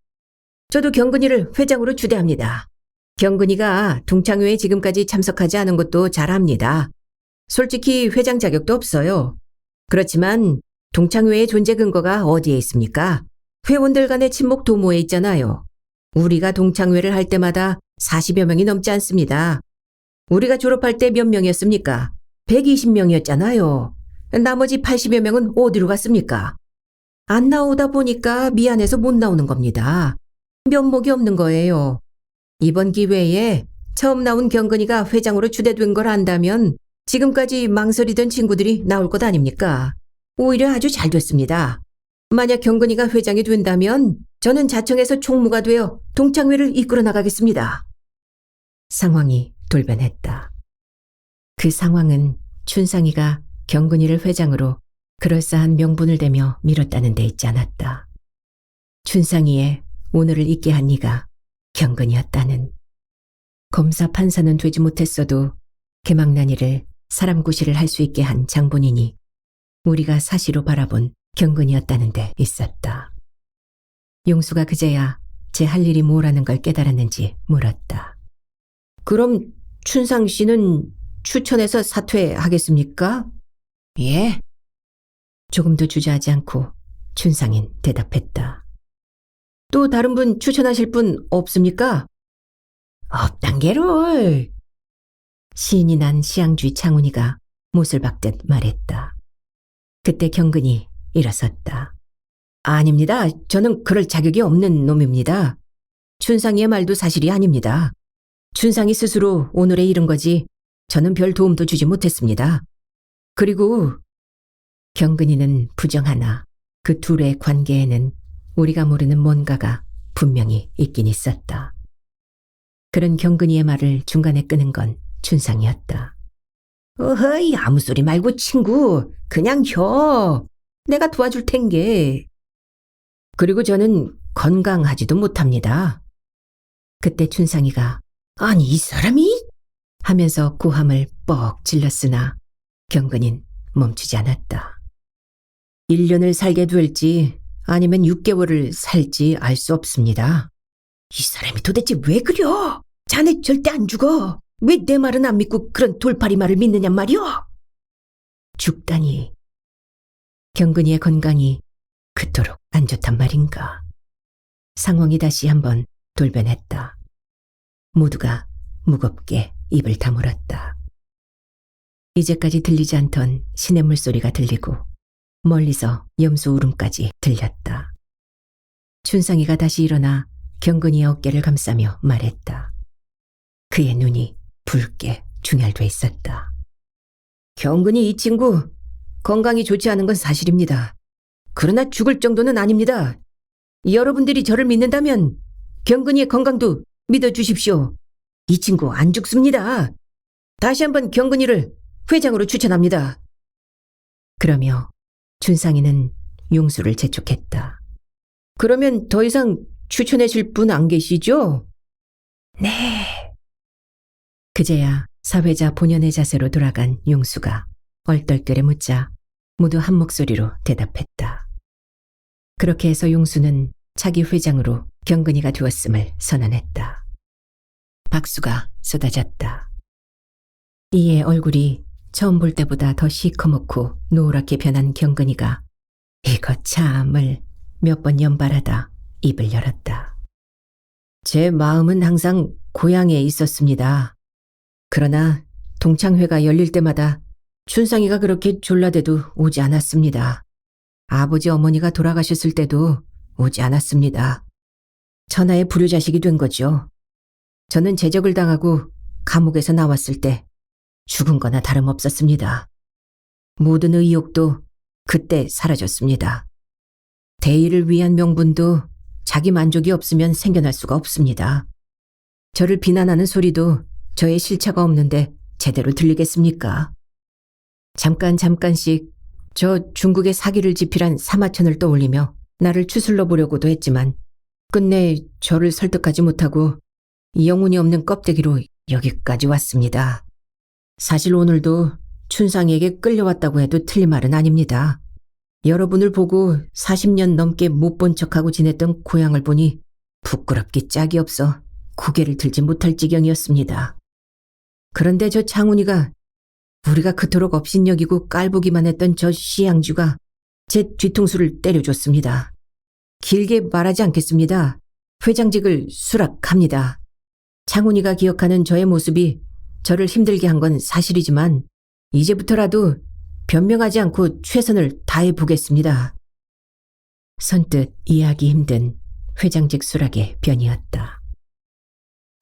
저도 경근이를 회장으로 추대합니다. 경근이가 동창회에 지금까지 참석하지 않은 것도 잘 압니다. 솔직히 회장 자격도 없어요. 그렇지만 동창회의 존재 근거가 어디에 있습니까? 회원들 간의 친목 도모에 있잖아요. 우리가 동창회를 할 때마다 40여 명이 넘지 않습니다. 우리가 졸업할 때 몇 명이었습니까? 120명이었잖아요. 나머지 80여 명은 어디로 갔습니까? 안 나오다 보니까 미안해서 못 나오는 겁니다. 면목이 없는 거예요. 이번 기회에 처음 나온 경근이가 회장으로 추대된 걸 안다면 지금까지 망설이던 친구들이 나올 것 아닙니까? 오히려 아주 잘 됐습니다. 만약 경근이가 회장이 된다면 저는 자청에서 총무가 되어 동창회를 이끌어 나가겠습니다. 상황이 돌변했다. 그 상황은 춘상이가 경근이를 회장으로 그럴싸한 명분을 대며 밀었다는 데 있지 않았다. 춘상이의 오늘을 있게 한 이가 경근이었다는. 검사 판사는 되지 못했어도 개망난이를 사람 구실을 할 수 있게 한 장본인이 우리가 사시로 바라본 경근이었다는 데 있었다. 용수가 그제야 제 할 일이 뭐라는 걸 깨달았는지 물었다. 그럼 춘상 씨는 추천해서 사퇴하겠습니까? 예. 조금도 주저하지 않고 춘상인 대답했다. 또 다른 분 추천하실 분 없습니까? 없단 게롤. 시인이 난 시향주의 창훈이가 못을 박듯 말했다. 그때 경근이 일어섰다. 아닙니다. 저는 그럴 자격이 없는 놈입니다. 춘상이의 말도 사실이 아닙니다. 춘상이 스스로 오늘에 이른 거지 저는 별 도움도 주지 못했습니다. 그리고 경근이는 부정하나 그 둘의 관계에는 우리가 모르는 뭔가가 분명히 있긴 있었다. 그런 경근이의 말을 중간에 끄는 건 춘상이었다. 어허이, 아무 소리 말고 친구, 그냥 혀. 내가 도와줄 텐게. 그리고 저는 건강하지도 못합니다. 그때 춘상이가 아니 이 사람이? 하면서 고함을 뻑 질렀으나 경근인 멈추지 않았다. 1년을 살게 될지 아니면 6개월을 살지 알 수 없습니다. 이 사람이 도대체 왜 그려? 자네 절대 안 죽어. 왜 내 말은 안 믿고 그런 돌팔이 말을 믿느냔 말이오? 죽다니. 경근이의 건강이 그토록 안 좋단 말인가. 상황이 다시 한번 돌변했다. 모두가 무겁게 입을 다물었다. 이제까지 들리지 않던 시냇물 소리가 들리고 멀리서 염소 울음까지 들렸다. 춘상이가 다시 일어나 경근이의 어깨를 감싸며 말했다. 그의 눈이 붉게 중혈돼 있었다. 경근이 이 친구 건강이 좋지 않은 건 사실입니다. 그러나 죽을 정도는 아닙니다. 여러분들이 저를 믿는다면 경근이의 건강도 믿어주십시오. 이 친구 안 죽습니다. 다시 한번 경근이를 회장으로 추천합니다. 그러며 춘상이는 용수를 재촉했다. 그러면 더 이상 추천하실 분 안 계시죠? 네. 그제야 사회자 본연의 자세로 돌아간 용수가 얼떨결에 묻자 모두 한 목소리로 대답했다. 그렇게 해서 용수는 차기 회장으로 경근이가 되었음을 선언했다. 박수가 쏟아졌다. 이에 얼굴이 처음 볼 때보다 더 시커멓고 노랗게 변한 경근이가 이거 참을 몇 번 연발하다 입을 열었다. 제 마음은 항상 고향에 있었습니다. 그러나 동창회가 열릴 때마다 춘상이가 그렇게 졸라대도 오지 않았습니다. 아버지 어머니가 돌아가셨을 때도 오지 않았습니다. 천하의 불효자식이 된 거죠. 저는 제적을 당하고 감옥에서 나왔을 때 죽은 거나 다름없었습니다. 모든 의욕도 그때 사라졌습니다. 대의를 위한 명분도 자기 만족이 없으면 생겨날 수가 없습니다. 저를 비난하는 소리도 저의 실체가 없는데 제대로 들리겠습니까? 잠깐씩 저 중국의 사기를 지필한 사마천을 떠올리며 나를 추슬러 보려고도 했지만 끝내 저를 설득하지 못하고 영혼이 없는 껍데기로 여기까지 왔습니다. 사실 오늘도 춘상이에게 끌려왔다고 해도 틀린 말은 아닙니다. 여러분을 보고 40년 넘게 못 본 척하고 지냈던 고향을 보니 부끄럽기 짝이 없어 고개를 들지 못할 지경이었습니다. 그런데 저 창훈이가 우리가 그토록 업신여기고 깔보기만 했던 저 시양주가 제 뒤통수를 때려줬습니다. 길게 말하지 않겠습니다. 회장직을 수락합니다. 창훈이가 기억하는 저의 모습이 저를 힘들게 한 건 사실이지만 이제부터라도 변명하지 않고 최선을 다해보겠습니다. 선뜻 이해하기 힘든 회장직 수락의 변이었다.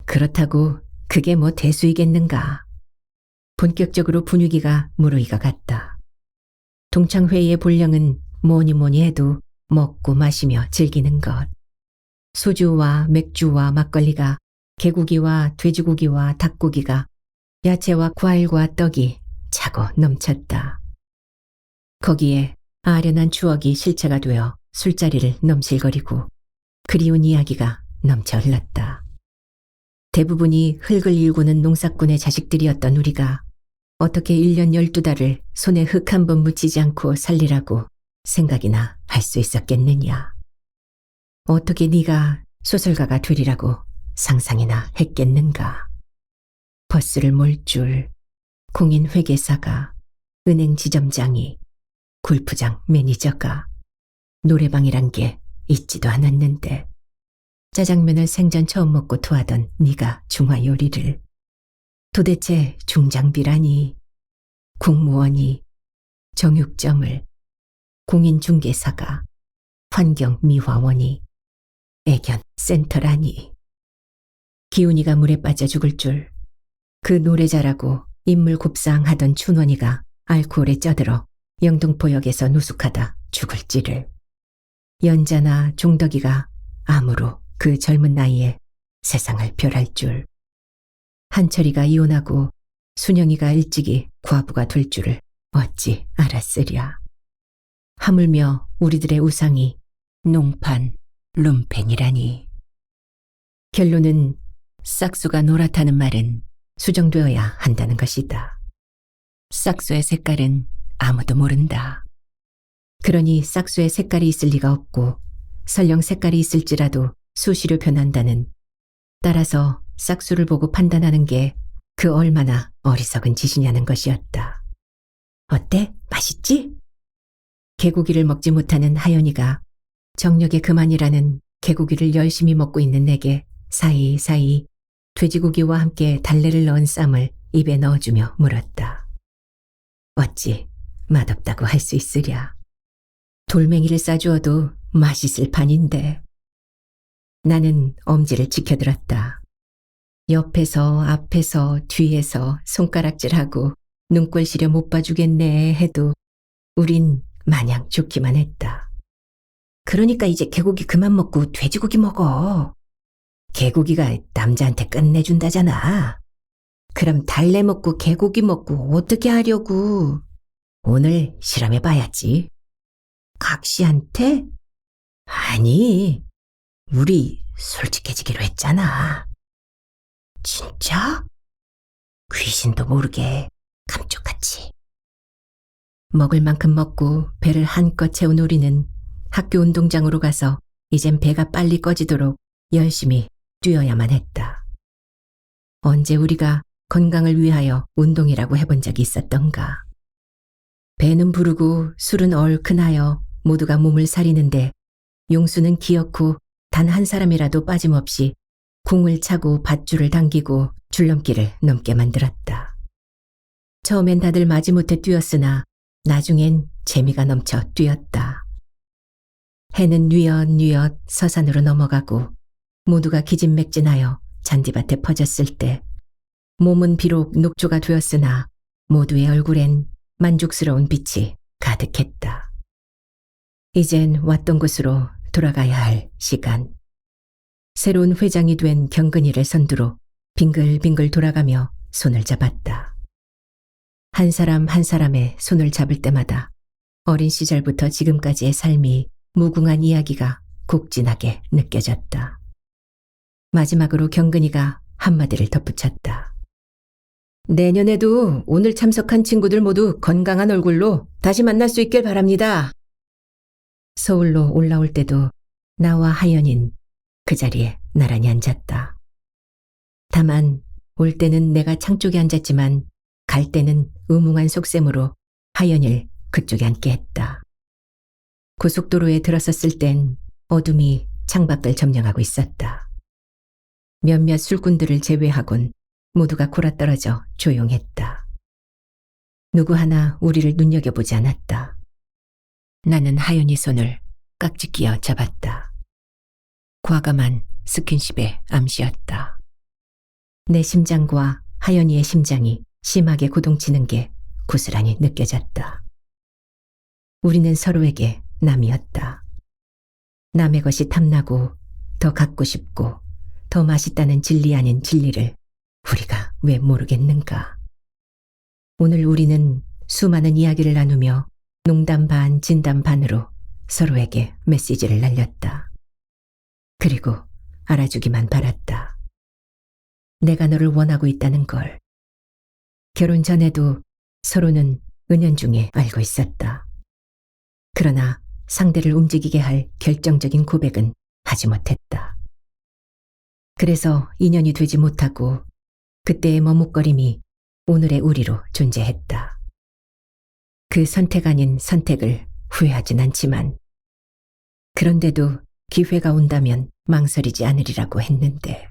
그렇다고 그게 뭐 대수이겠는가. 본격적으로 분위기가 무르익어 갔다. 동창회의의 본령은 뭐니 해도 먹고 마시며 즐기는 것. 소주와 맥주와 막걸리가, 개고기와 돼지고기와 닭고기가, 야채와 과일과 떡이 차고 넘쳤다. 거기에 아련한 추억이 실체가 되어 술자리를 넘실거리고 그리운 이야기가 넘쳐 흘렀다. 대부분이 흙을 일구는 농사꾼의 자식들이었던 우리가 어떻게 1년 12달을 손에 흙 한 번 묻히지 않고 살리라고 생각이나 할 수 있었겠느냐. 어떻게 네가 소설가가 되리라고 상상이나 했겠는가. 버스를 몰 줄, 공인 회계사가, 은행 지점장이, 골프장 매니저가 노래방이란 게 있지도 않았는데 짜장면을 생전 처음 먹고 토하던 네가 중화요리를 도대체 중장비라니 국무원이 정육점을 공인중개사가 환경미화원이 애견센터라니 기훈이가 물에 빠져 죽을 줄 그 노래 잘하고 인물 곱상하던 춘원이가 알코올에 쪄들어 영등포역에서 누숙하다 죽을지를 연자나 종덕이가 암으로 그 젊은 나이에 세상을 별할 줄 한철이가 이혼하고 순영이가 일찍이 과부가 될 줄을 어찌 알았으랴. 하물며 우리들의 우상이 농판, 룸펜이라니. 결론은 싹수가 노랗다는 말은 수정되어야 한다는 것이다. 싹수의 색깔은 아무도 모른다. 그러니 싹수의 색깔이 있을 리가 없고 설령 색깔이 있을지라도 수시로 변한다는 따라서 싹수를 보고 판단하는 게 그 얼마나 어리석은 짓이냐는 것이었다. 어때? 맛있지? 개고기를 먹지 못하는 하연이가 정력에 그만이라는 개고기를 열심히 먹고 있는 내게 사이사이 돼지고기와 함께 달래를 넣은 쌈을 입에 넣어주며 물었다. 어찌 맛없다고 할 수 있으랴. 돌멩이를 싸주어도 맛있을 판인데. 나는 엄지를 지켜들었다. 옆에서 앞에서 뒤에서 손가락질하고 눈꼴 시려 못 봐주겠네 해도 우린 마냥 좋기만 했다. 그러니까 이제 개고기 그만 먹고 돼지고기 먹어. 개고기가 남자한테 끝내준다잖아. 그럼 달래 먹고 개고기 먹고 어떻게 하려고. 오늘 실험해봐야지. 각시한테? 아니, 우리 솔직해지기로 했잖아. 진짜? 귀신도 모르게 감쪽같이. 먹을 만큼 먹고 배를 한껏 채운 우리는 학교 운동장으로 가서 이젠 배가 빨리 꺼지도록 열심히 뛰어야만 했다. 언제 우리가 건강을 위하여 운동이라고 해본 적이 있었던가. 배는 부르고 술은 얼큰하여 모두가 몸을 사리는데 용수는 기어코 단 한 사람이라도 빠짐없이 궁을 차고 밧줄을 당기고 줄넘기를 넘게 만들었다. 처음엔 다들 마지못해 뛰었으나 나중엔 재미가 넘쳐 뛰었다. 해는 뉘엿뉘엿 서산으로 넘어가고 모두가 기진맥진하여 잔디밭에 퍼졌을 때 몸은 비록 녹조가 되었으나 모두의 얼굴엔 만족스러운 빛이 가득했다. 이젠 왔던 곳으로 돌아가야 할 시간. 새로운 회장이 된 경근이를 선두로 빙글빙글 돌아가며 손을 잡았다. 한 사람 한 사람의 손을 잡을 때마다 어린 시절부터 지금까지의 삶이 무궁한 이야기가 곡진하게 느껴졌다. 마지막으로 경근이가 한마디를 덧붙였다. 내년에도 오늘 참석한 친구들 모두 건강한 얼굴로 다시 만날 수 있길 바랍니다. 서울로 올라올 때도 나와 하연인 그 자리에 나란히 앉았다. 다만 올 때는 내가 창 쪽에 앉았지만 갈 때는 의뭉한 속셈으로 하연이를 그쪽에 앉게 했다. 고속도로에 들어섰을 땐 어둠이 창밖을 점령하고 있었다. 몇몇 술꾼들을 제외하곤 모두가 골아떨어져 조용했다. 누구 하나 우리를 눈여겨보지 않았다. 나는 하연이 손을 깍지 끼어 잡았다. 과감한 스킨십의 암시였다. 내 심장과 하연이의 심장이 심하게 고동치는 게 고스란히 느껴졌다. 우리는 서로에게 남이었다. 남의 것이 탐나고 더 갖고 싶고 더 맛있다는 진리 아닌 진리를 우리가 왜 모르겠는가. 오늘 우리는 수많은 이야기를 나누며 농담 반 진담 반으로 서로에게 메시지를 날렸다. 그리고 알아주기만 바랐다. 내가 너를 원하고 있다는 걸. 결혼 전에도 서로는 은연중에 알고 있었다. 그러나 상대를 움직이게 할 결정적인 고백은 하지 못했다. 그래서 인연이 되지 못하고 그때의 머뭇거림이 오늘의 우리로 존재했다. 그 선택 아닌 선택을 후회하진 않지만 그런데도 기회가 온다면 망설이지 않으리라고 했는데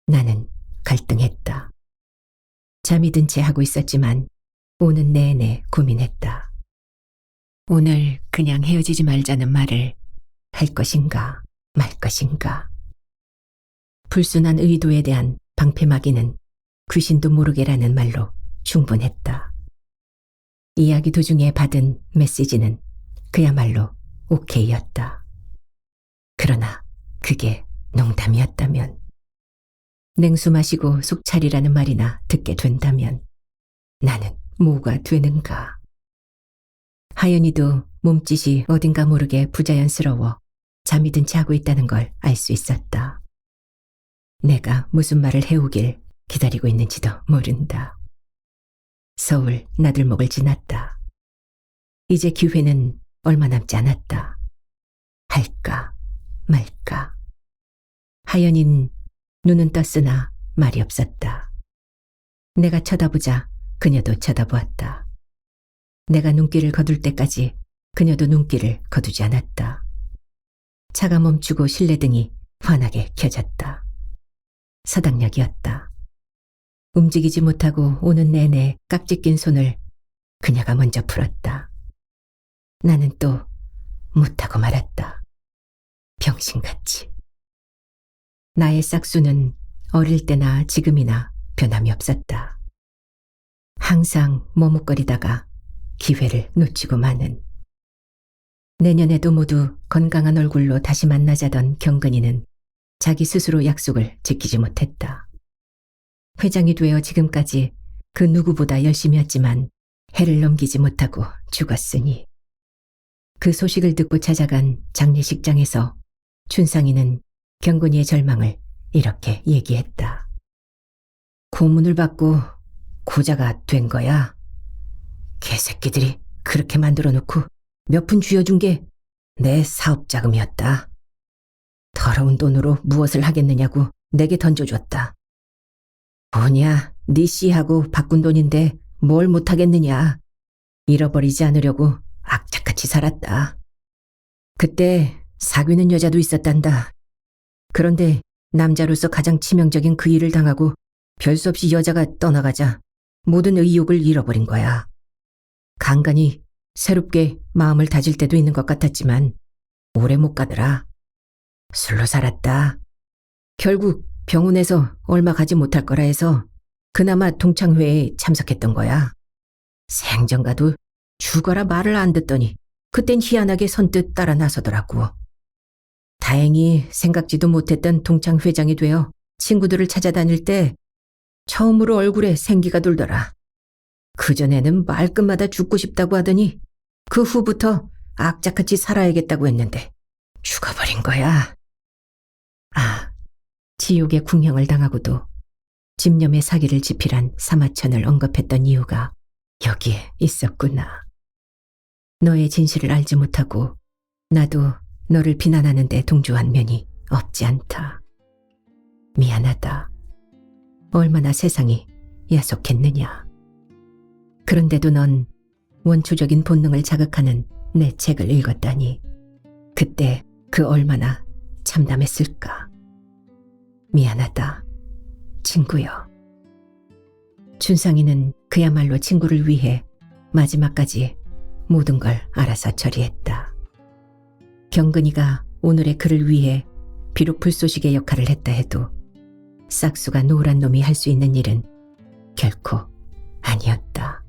나는 갈등했다. 잠이 든 채 하고 있었지만 오는 내내 고민했다. 오늘 그냥 헤어지지 말자는 말을 할 것인가 말 것인가. 불순한 의도에 대한 방패막이는 귀신도 모르게라는 말로 충분했다. 이야기 도중에 받은 메시지는 그야말로 오케이였다. 그러나 그게 농담이었다면, 냉수 마시고 속 차리라는 말이나 듣게 된다면 나는 뭐가 되는가. 하연이도 몸짓이 어딘가 모르게 부자연스러워 잠이 든 채 하고 있다는 걸 알 수 있었다. 내가 무슨 말을 해오길 기다리고 있는지도 모른다. 서울 나들목을 지났다. 이제 기회는 얼마 남지 않았다. 할까 말까. 하연인 눈은 떴으나 말이 없었다. 내가 쳐다보자 그녀도 쳐다보았다. 내가 눈길을 거둘 때까지 그녀도 눈길을 거두지 않았다. 차가 멈추고 실내등이 환하게 켜졌다. 서당역이었다. 움직이지 못하고 오는 내내 깍지 낀 손을 그녀가 먼저 풀었다. 나는 또 못하고 말았다. 병신같이. 나의 싹수는 어릴 때나 지금이나 변함이 없었다. 항상 머뭇거리다가 기회를 놓치고 마는. 내년에도 모두 건강한 얼굴로 다시 만나자던 경근이는 자기 스스로 약속을 지키지 못했다. 회장이 되어 지금까지 그 누구보다 열심히 했지만 해를 넘기지 못하고 죽었으니. 그 소식을 듣고 찾아간 장례식장에서 춘상이는 경근이의 절망을 이렇게 얘기했다. 고문을 받고 고자가 된 거야. 개새끼들이 그렇게 만들어 놓고 몇 푼 쥐어준 게 내 사업 자금이었다. 더러운 돈으로 무엇을 하겠느냐고 내게 던져줬다. 뭐냐, 네 씨하고 바꾼 돈인데 뭘 못하겠느냐. 잃어버리지 않으려고 악착같이 살았다. 그때 사귀는 여자도 있었단다. 그런데 남자로서 가장 치명적인 그 일을 당하고 별 수 없이 여자가 떠나가자 모든 의욕을 잃어버린 거야. 간간히 새롭게 마음을 다질 때도 있는 것 같았지만 오래 못 가더라. 술로 살았다. 결국 병원에서 얼마 가지 못할 거라 해서 그나마 동창회에 참석했던 거야. 생전가도 죽어라 말을 안 듣더니 그땐 희한하게 선뜻 따라 나서더라고. 다행히 생각지도 못했던 동창회장이 되어 친구들을 찾아다닐 때 처음으로 얼굴에 생기가 돌더라. 그전에는 말끝마다 죽고 싶다고 하더니 그 후부터 악착같이 살아야겠다고 했는데 죽어버린 거야. 아, 지옥의 궁형을 당하고도 집념의 사기를 지필한 사마천을 언급했던 이유가 여기에 있었구나. 너의 진실을 알지 못하고 나도 너를 비난하는 데 동조한 면이 없지 않다. 미안하다. 얼마나 세상이 야속했느냐. 그런데도 넌 원초적인 본능을 자극하는 내 책을 읽었다니 그때 그 얼마나 참담했을까. 미안하다, 친구여. 춘상이는 그야말로 친구를 위해 마지막까지 모든 걸 알아서 처리했다. 경근이가 오늘의 그를 위해 비록 불쏘시개 역할을 했다 해도 싹수가 노란 놈이 할 수 있는 일은 결코 아니었다.